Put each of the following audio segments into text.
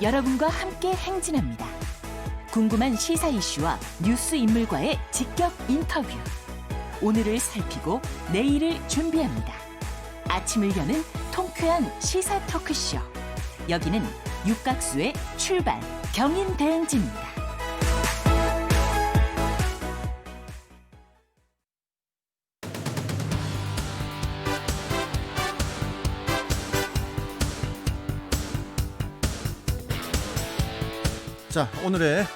여러분과 함께 행진합니다. 궁금한 시사 이슈와 뉴스 인물과의 직격 인터뷰. 오늘을 살피고 내일을 준비합니다. 아침을 여는 통쾌한 시사 토크쇼. 여기는 육각수의 출발 경인대행진입니다. 자, 오늘의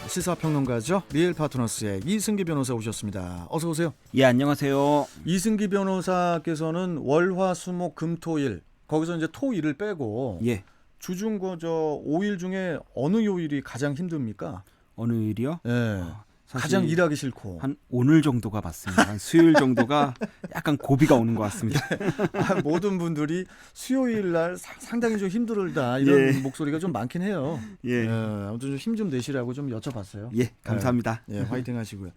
시사평론가죠. 리얼파트너스의 이승기 변호사 오셨습니다. 어서 오세요. 예, 안녕하세요. 이승기 변호사께서는 월화수목 금토일 거기서 이제 토일을 빼고 예. 주중 저 5일 중에 어느 요일이 가장 힘듭니까? 어느 일이요? 예. 가장 일하기 싫고. 한 오늘 정도가 맞습니다. 한 수요일 정도가 약간 고비가 오는 것 같습니다. 모든 분들이 수요일 날 상당히 좀 힘들다 이런 목소리가 좀 많긴 해요. 예. 아무튼 좀 힘 좀 내시라고 좀 여쭤봤어요. 예, 감사합니다. 예, 화이팅 하시고요.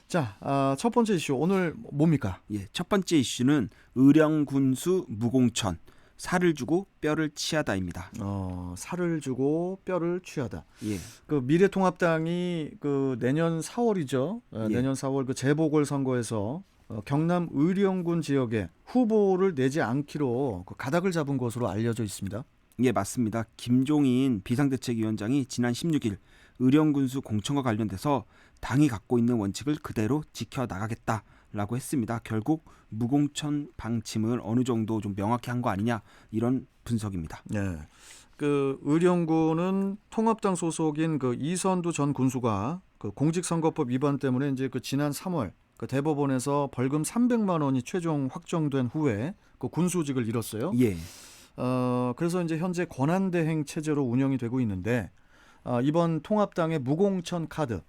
자, 첫 번째 이슈 오늘 뭡니까? 예, 첫 번째 이슈는 의령군수 무공천. 살을 주고 뼈를 취하다입니다. 살을 주고 뼈를 취하다. 예. 그 미래통합당이 그 내년 4월이죠. 예. 내년 4월 그 재보궐 선거에서 경남 의령군 지역에 후보를 내지 않기로 그 가닥을 잡은 것으로 알려져 있습니다. 예, 맞습니다. 김종인 비상대책위원장이 지난 16일 의령군수 공천과 관련돼서 당이 갖고 있는 원칙을 그대로 지켜나가겠다라고 했습니다. 결국 무공천 방침을 어느 정도 좀 명확히 한 거 아니냐 이런 분석입니다. 네. 그 의령군은 통합당 소속인 그 이선두 전 군수가 그 공직선거법 위반 때문에 이제 그 지난 3월 그 대법원에서 벌금 300만 원이 최종 확정된 후에 그 군수직을 잃었어요. 예. 그래서 이제 현재 권한대행 체제로 운영이 되고 있는데 이번 통합당의 무공천 카드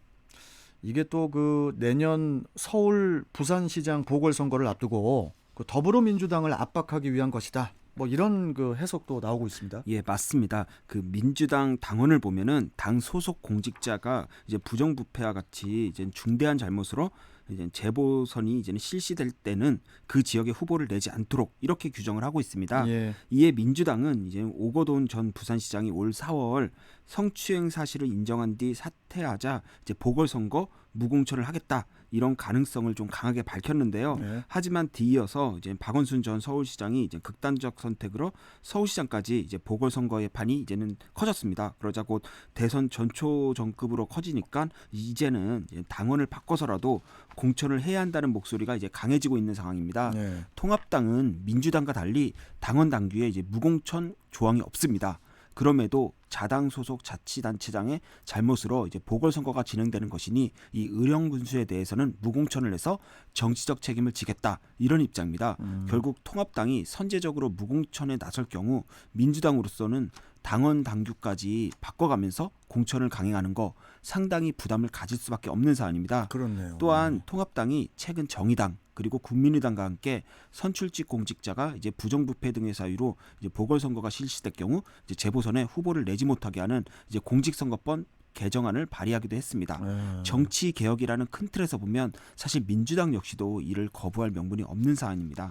이게 또 그 내년 서울 부산시장 보궐선거를 앞두고 그 더불어민주당을 압박하기 위한 것이다. 뭐 이런 그 해석도 나오고 있습니다. 예, 맞습니다. 그 민주당 당원을 보면은 당 소속 공직자가 이제 부정부패와 같이 이제 중대한 잘못으로 이제 재보선이 이제는 실시될 때는 그 지역에 후보를 내지 않도록 이렇게 규정을 하고 있습니다. 예. 이에 민주당은 이제 오거돈 전 부산시장이 올 4월 성추행 사실을 인정한 뒤 사퇴하자 이제 보궐선거 무공천을 하겠다 이런 가능성을 좀 강하게 밝혔는데요. 네. 하지만 뒤이어서 이제 박원순 전 서울시장이 이제 극단적 선택으로 서울시장까지 이제 보궐선거의 판이 이제는 커졌습니다. 그러자 곧 대선 전초전급으로 커지니까 이제는 이제 당원을 바꿔서라도 공천을 해야 한다는 목소리가 이제 강해지고 있는 상황입니다. 네. 통합당은 민주당과 달리 당원 당규에 이제 무공천 조항이 없습니다. 그럼에도 자당 소속 자치단체장의 잘못으로 이제 보궐선거가 진행되는 것이니 이 의령군수에 대해서는 무공천을 해서 정치적 책임을 지겠다 이런 입장입니다. 결국 통합당이 선제적으로 무공천에 나설 경우 민주당으로서는 당원 당규까지 바꿔가면서 공천을 강행하는 거 상당히 부담을 가질 수밖에 없는 사안입니다. 그렇네요. 또한 통합당이 최근 정의당 그리고 국민의당과 함께 선출직 공직자가 이제 부정부패 등의 사유로 이제 보궐선거가 실시될 경우 이제 재보선에 후보를 내지 못하게 하는 이제 공직선거법 개정안을 발의하기도 했습니다. 정치 개혁이라는 큰 틀에서 보면 사실 민주당 역시도 이를 거부할 명분이 없는 사안입니다.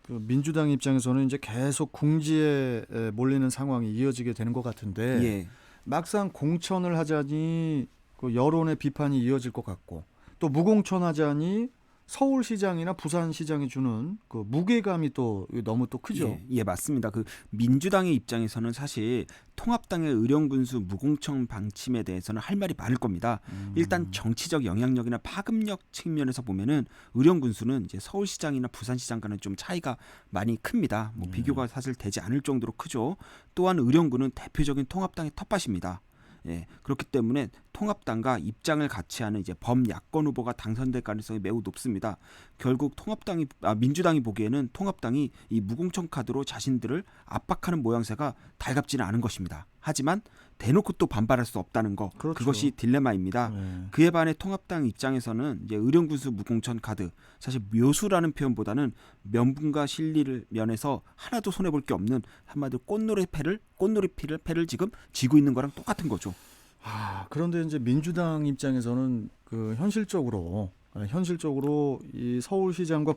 그 민주당 입장에서는 이제 계속 궁지에 몰리는 상황이 이어지게 되는 것 같은데 예. 막상 공천을 하자니 그 여론의 비판이 이어질 것 같고 또 무공천하자니 서울시장이나 부산시장이 주는 그 무게감이 또 너무 또 크죠. 예, 맞습니다. 그 민주당의 입장에서는 사실 통합당의 의령군수 무공천 방침에 대해서는 할 말이 많을 겁니다. 일단 정치적 영향력이나 파급력 측면에서 보면은 의령군수는 이제 서울시장이나 부산시장과는 좀 차이가 많이 큽니다. 뭐 비교가 사실 되지 않을 정도로 크죠. 또한 의령군은 대표적인 통합당의 텃밭입니다. 예, 그렇기 때문에 통합당과 입장을 같이 하는 이제 범야권 후보가 당선될 가능성이 매우 높습니다. 결국 민주당이 보기에는 통합당이 이 무공천 카드로 자신들을 압박하는 모양새가 달갑지는 않은 것입니다. 하지만 대놓고 또 반발할 수 없다는 거, 그렇죠. 그것이 딜레마입니다. 그에 반해 통합당 입장에서는 이제 의령군수 무공천 카드, 사실 묘수라는 표현보다는 명분과 실리를 면에서 하나도 손해 볼 게 없는 한마디로 꽃놀이피를 지금 쥐고 있는 거랑 똑같은 거죠. 그런데 이제 민주당 입장에서는 그 현실적으로 현실적으로 이 서울시장과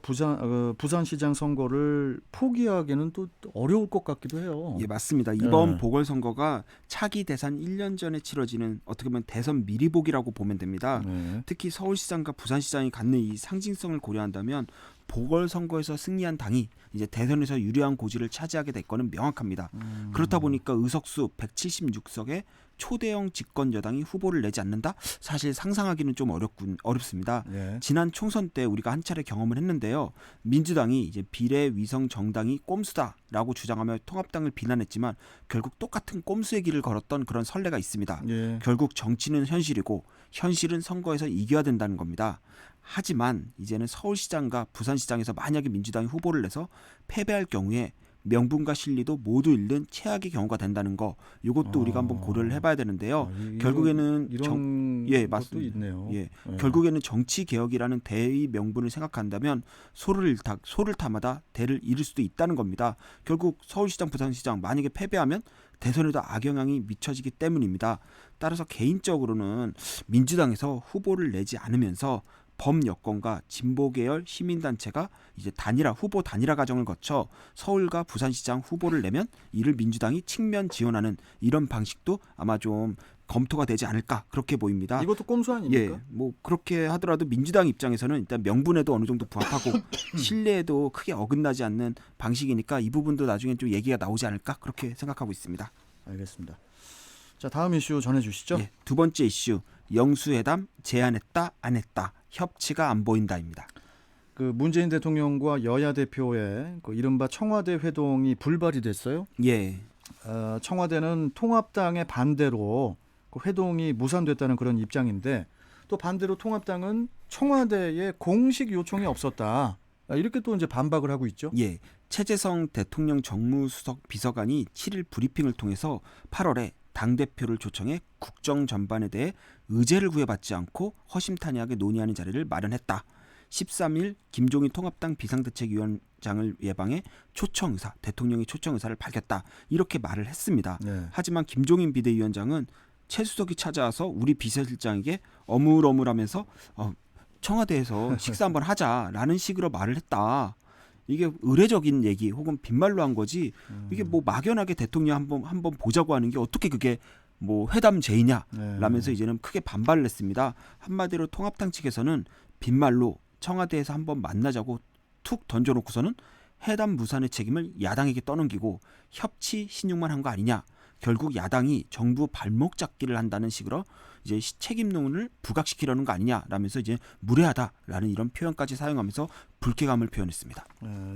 부산시장 선거를 포기하기는 또 어려울 것 같기도 해요. 예, 맞습니다. 이번 네. 보궐선거가 차기 대선 1년 전에 치러지는 어떻게 보면 대선 미리보기라고 보면 됩니다. 네. 특히 서울시장과 부산시장이 갖는 이 상징성을 고려한다면 보궐선거에서 승리한 당이 이제 대선에서 유리한 고지를 차지하게 될 거는 명확합니다. 그렇다 보니까 의석수 176석에 초대형 집권 여당이 후보를 내지 않는다? 사실 상상하기는 좀 어렵습니다. 네. 지난 총선 때 우리가 한 차례 경험을 했는데요. 민주당이 이제 비례 위성 정당이 꼼수다라고 주장하며 통합당을 비난했지만 결국 똑같은 꼼수의 길을 걸었던 그런 선례가 있습니다. 예. 결국 정치는 현실이고 현실은 선거에서 이겨야 된다는 겁니다. 하지만 이제는 서울시장과 부산시장에서 만약에 민주당이 후보를 내서 패배할 경우에 명분과 실리도 모두 잃는 최악의 경우가 된다는 거, 이것도 우리가 한번 고려를 해봐야 되는데요. 결국에는 이런 예, 것도 맞습니다. 있네요. 예, 예. 결국에는 정치 개혁이라는 대의 명분을 생각한다면 소를 타마다 대를 잃을 수도 있다는 겁니다. 결국 서울시장, 부산시장 만약에 패배하면 대선에도 악영향이 미쳐지기 때문입니다. 따라서 개인적으로는 민주당에서 후보를 내지 않으면서 범여권과 진보계열 시민단체가 이제 후보 단일화 과정을 거쳐 서울과 부산시장 후보를 내면 이를 민주당이 측면 지원하는 이런 방식도 아마 좀 검토가 되지 않을까 그렇게 보입니다. 이것도 꼼수 아닙니까? 예, 뭐 그렇게 하더라도 민주당 입장에서는 일단 명분에도 어느 정도 부합하고 신뢰에도 크게 어긋나지 않는 방식이니까 이 부분도 나중에 좀 얘기가 나오지 않을까 그렇게 생각하고 있습니다. 알겠습니다. 자, 다음 이슈 전해주시죠. 예, 두 번째 이슈, 영수회담 제안했다 안 했다, 협치가 안 보인다입니다. 그 문재인 대통령과 여야 대표의 그 이른바 청와대 회동이 불발이 됐어요. 예, 청와대는 통합당의 반대로 그 회동이 무산됐다는 그런 입장인데, 또 반대로 통합당은 청와대에 공식 요청이 없었다, 이렇게 또 이제 반박을 하고 있죠. 예, 최재성 대통령 정무수석 비서관이 7일 브리핑을 통해서 8월에 당대표를 초청해 국정 전반에 대해 의제를 구해받지 않고 허심탄회하게 논의하는 자리를 마련했다. 13일 김종인 통합당 비상대책위원장을 예방해 대통령의 초청 의사를 밝혔다. 이렇게 말을 했습니다. 네. 하지만 김종인 비대위원장은 최 수석이 찾아와서 우리 비서실장에게 어물어물하면서 청와대에서 식사 한번 하자라는 식으로 말을 했다. 이게 의례적인 얘기 혹은 빈말로 한 거지, 이게 뭐 막연하게 대통령 한번 보자고 하는 게 어떻게 그게 뭐 회담 제의냐 라면서 이제는 크게 반발을 했습니다. 한마디로 통합당 측에서는 빈말로 청와대에서 한번 만나자고 툭 던져놓고서는 회담 무산의 책임을 야당에게 떠넘기고 협치 신용만 한 거 아니냐, 결국 야당이 정부 발목 잡기를 한다는 식으로 이제 책임론을 부각시키려는 거 아니냐라면서 이제 무례하다라는 이런 표현까지 사용하면서 불쾌감을 표현했습니다.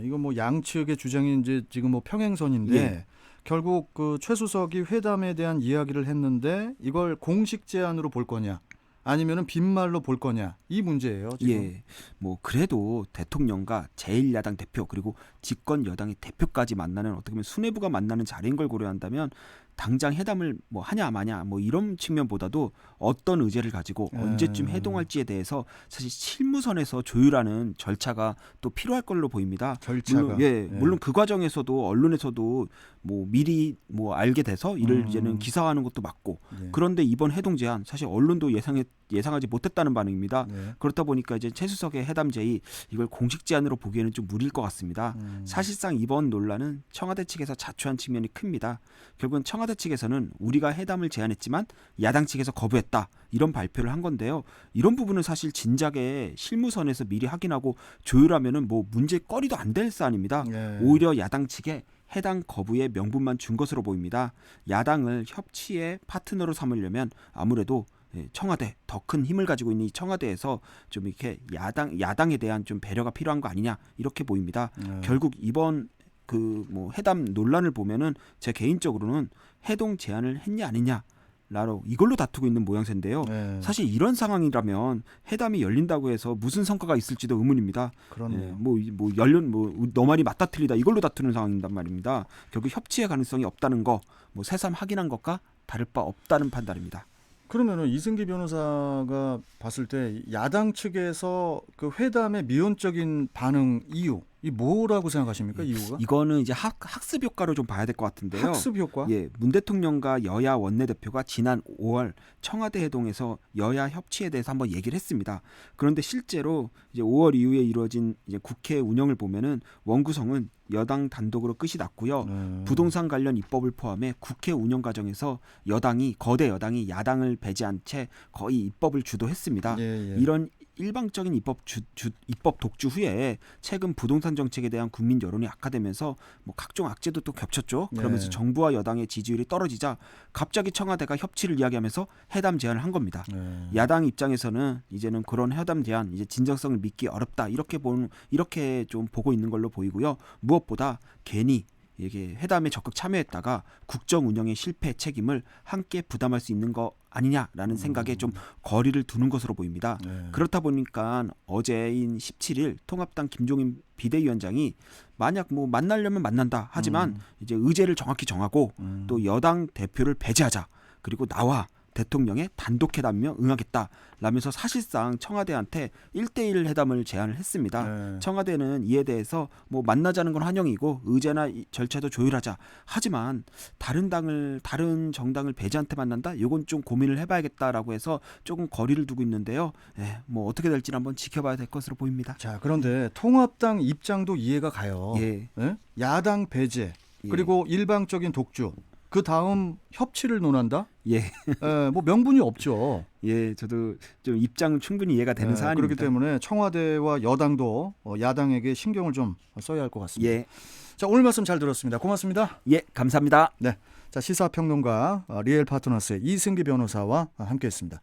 이거 뭐 양측의 주장이 이제 지금 뭐 평행선인데, 예. 결국 그 최 수석이 회담에 대한 이야기를 했는데 이걸 공식 제안으로 볼 거냐, 아니면은 빈말로 볼 거냐, 이 문제예요, 지금. 예, 뭐 그래도 대통령과 제1야당 대표 그리고 집권 여당의 대표까지 만나는 어떻게 보면 수뇌부가 만나는 자리인 걸 고려한다면 당장 회담을 뭐 하냐 마냐 뭐 이런 측면보다도 어떤 의제를 가지고 언제쯤 회동할지에 대해서 사실 실무선에서 조율하는 절차가 또 필요할 걸로 보입니다. 절차가. 물론 그 과정에서도 언론에서도 뭐 미리 뭐 알게 돼서 이를 이제는 기사화하는 것도 맞고, 예. 그런데 이번 회동 제안 사실 언론도 예상하지 못했다는 반응입니다. 네. 그렇다 보니까 이제 최 수석의 회담 제의, 이걸 공식 제안으로 보기에는 좀 무리일 것 같습니다. 사실상 이번 논란은 청와대 측에서 자초한 측면이 큽니다. 결국은 청와대 측에서는 우리가 회담을 제안했지만 야당 측에서 거부했다, 이런 발표를 한 건데요. 이런 부분은 사실 진작에 실무선에서 미리 확인하고 조율하면은 뭐 문제거리도 안 될 사안입니다. 예. 오히려 야당 측에 해당 거부의 명분만 준 것으로 보입니다. 야당을 협치의 파트너로 삼으려면 아무래도 청와대, 더 큰 힘을 가지고 있는 이 청와대에서 좀 이렇게 야당에 대한 좀 배려가 필요한 거 아니냐, 이렇게 보입니다. 결국 이번 그 뭐 회담 논란을 보면은 제 개인적으로는 회동 제안을 했냐 아니냐 라로 이걸로 다투고 있는 모양새인데요. 네. 사실 이런 상황이라면 회담이 열린다고 해서 무슨 성과가 있을지도 의문입니다. 그렇네요. 너 말이 맞다 틀리다 이걸로 다투는 상황인단 말입니다. 결국 협치의 가능성이 없다는 거, 뭐 새삼 확인한 것과 다를 바 없다는 판단입니다. 그러면은 이승기 변호사가 봤을 때 야당 측에서 그 회담의 미온적인 반응 이유, 이 뭐라고 생각하십니까? 이유가? 이거는 이제 학습 효과로 좀 봐야 될 것 같은데요. 학습 효과? 예, 문 대통령과 여야 원내대표가 지난 5월 청와대 회동에서 여야 협치에 대해서 한번 얘기를 했습니다. 그런데 실제로 이제 5월 이후에 이루어진 이제 국회 운영을 보면은 원구성은 여당 단독으로 끝이 났고요. 부동산 관련 입법을 포함해 국회 운영 과정에서 거대 여당이 야당을 배제한 채 거의 입법을 주도했습니다. 예, 예. 이런 일방적인 입법 독주 후에 최근 부동산 정책에 대한 국민 여론이 악화되면서 뭐 각종 악재도 또 겹쳤죠. 그러면서 네. 정부와 여당의 지지율이 떨어지자 갑자기 청와대가 협치를 이야기하면서 회담 제안을 한 겁니다. 네. 야당 입장에서는 이제는 그런 회담 제안 이제 진정성을 믿기 어렵다 이렇게 좀 보고 있는 걸로 보이고요. 무엇보다 괜히 이게 회담에 적극 참여했다가 국정 운영의 실패 책임을 함께 부담할 수 있는 거 아니냐라는 생각에 좀 거리를 두는 것으로 보입니다. 네. 그렇다 보니까 어제인 17일 통합당 김종인 비대위원장이 만약 뭐 만나려면 만난다 하지만 이제 의제를 정확히 정하고 또 여당 대표를 배제하자 그리고 나와 대통령의 단독 회담이며 응하겠다 라면서 사실상 청와대한테 1대1 회담을 제안을 했습니다. 네. 청와대는 이에 대해서 뭐 만나자는 건 환영이고 의제나 절차도 조율하자. 하지만 다른 정당을 배제한테 만난다? 이건 좀 고민을 해봐야겠다라고 해서 조금 거리를 두고 있는데요. 뭐 어떻게 될지는 한번 지켜봐야 될 것으로 보입니다. 자, 그런데 통합당 입장도 이해가 가요. 예. 예? 야당 배제 예. 그리고 일방적인 독주. 그 다음 협치를 논한다? 예. 뭐 명분이 없죠. 예, 저도 좀 입장은 충분히 이해가 되는 사안입니다. 그렇기 때문에 청와대와 여당도 야당에게 신경을 좀 써야 할 것 같습니다. 예. 자, 오늘 말씀 잘 들었습니다. 고맙습니다. 예, 감사합니다. 네, 자 시사평론가 리엘 파트너스의 이승기 변호사와 함께했습니다.